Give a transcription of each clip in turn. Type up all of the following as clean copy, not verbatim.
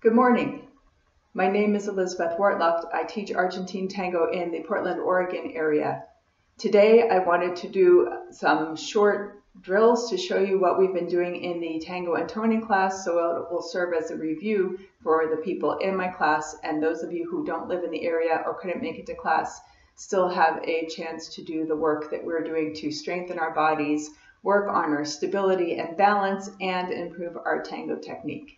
Good morning. My name is Elizabeth Wartluft. I teach Argentine Tango in the Portland, Oregon area. Today I wanted to do some short drills to show you what we've been doing in the tango and toning class, so it will serve as a review for the people in my class, and those of you who don't live in the area or couldn't make it to class still have a chance to do the work that we're doing to strengthen our bodies, work on our stability and balance, and improve our tango technique.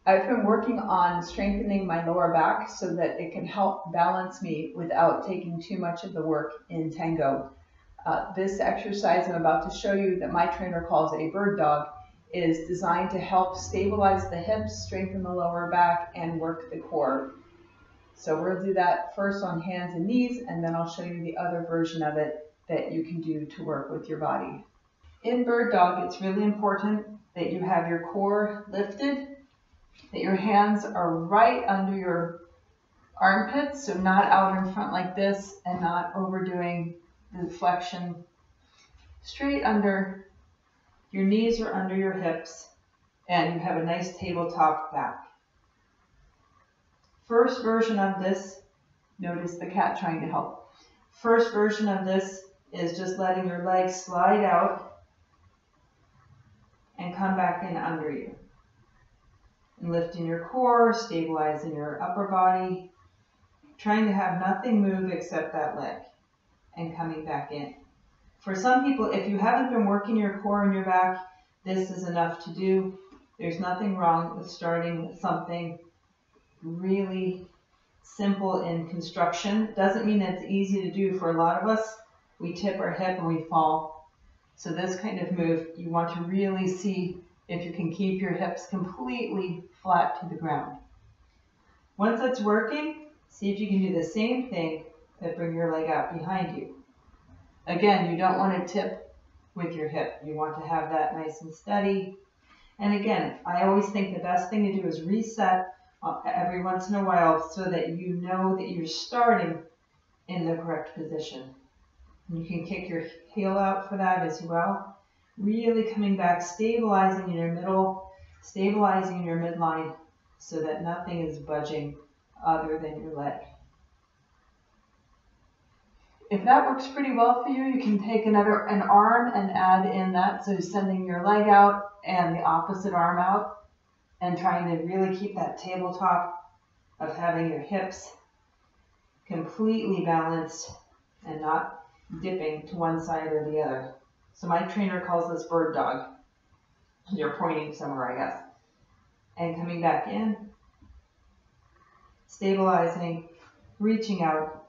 I've been working on strengthening my lower back so that it can help balance me without taking too much of the work in tango. This exercise I'm about to show you that my trainer calls a bird dog is designed to help stabilize the hips, strengthen the lower back, and work the core. So we'll do that first on hands and knees, and then I'll show you the other version of it that you can do to work with your body. In bird dog, it's really important that you have your core lifted, that your hands are right under your armpits, so not out in front like this and not overdoing the flexion. Straight under, your knees are under your hips, and you have a nice tabletop back. First version of this, notice the cat trying to help. First version of this is just letting your legs slide out and come back in under you. And lifting your core, stabilizing your upper body, trying to have nothing move except that leg, and coming back in. For some people, if you haven't been working your core and your back, this is enough to do. There's nothing wrong with starting with something really simple in construction. Doesn't mean it's easy to do for a lot of us. We tip our hip and we fall. So this kind of move, you want to really see if you can keep your hips completely flat to the ground. Once that's working, see if you can do the same thing, but bring your leg out behind you. Again, you don't want to tip with your hip. You want to have that nice and steady. And again, I always think the best thing to do is reset every once in a while so that you know that you're starting in the correct position. And you can kick your heel out for that as well. Really coming back, stabilizing in your middle, stabilizing in your midline so that nothing is budging other than your leg. If that works pretty well for you, you can take an arm and add in that, so sending your leg out and the opposite arm out and trying to really keep that tabletop of having your hips completely balanced and not dipping to one side or the other. So my trainer calls this bird dog. You're pointing somewhere, I guess. And coming back in, stabilizing, reaching out,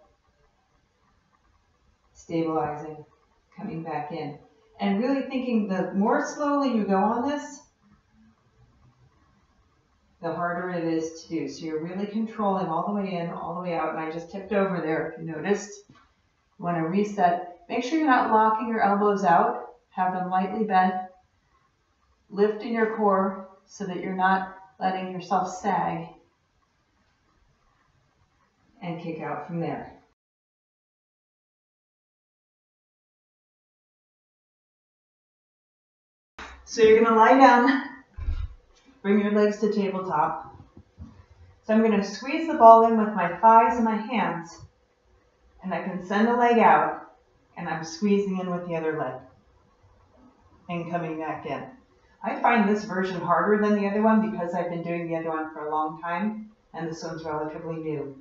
stabilizing, coming back in. And really thinking the more slowly you go on this, the harder it is to do. So you're really controlling all the way in, all the way out. And I just tipped over there, if you noticed. You want to reset. Make sure you're not locking your elbows out. Have them lightly bent. Lifting your core so that you're not letting yourself sag. And kick out from there. So you're going to lie down. Bring your legs to tabletop. So I'm going to squeeze the ball in with my thighs and my hands. And I can send a leg out. And I'm squeezing in with the other leg. And coming back in. I find this version harder than the other one because I've been doing the other one for a long time. And this one's relatively new.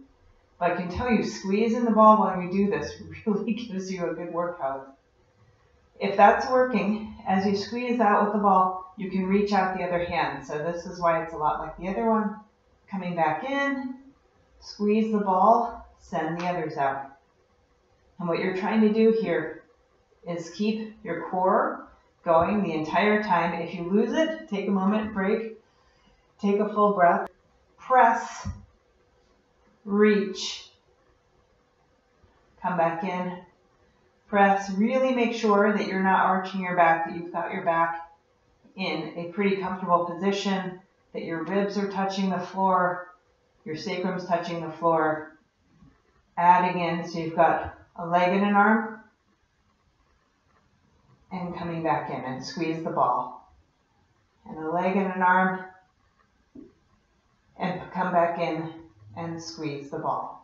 But I can tell you, squeezing the ball while you do this really gives you a good workout. If that's working, as you squeeze out with the ball, you can reach out the other hand. So this is why it's a lot like the other one. Coming back in, squeeze the ball, send the others out. And what you're trying to do here is keep your core going the entire time. If you lose it, take a moment, break, take a full breath, press, reach, come back in, press. Really make sure that you're not arching your back, that you've got your back in a pretty comfortable position, that your ribs are touching the floor, your sacrum's touching the floor. Adding in, so you've got a leg and an arm, and coming back in, and squeeze the ball. And a leg and an arm, and come back in and squeeze the ball.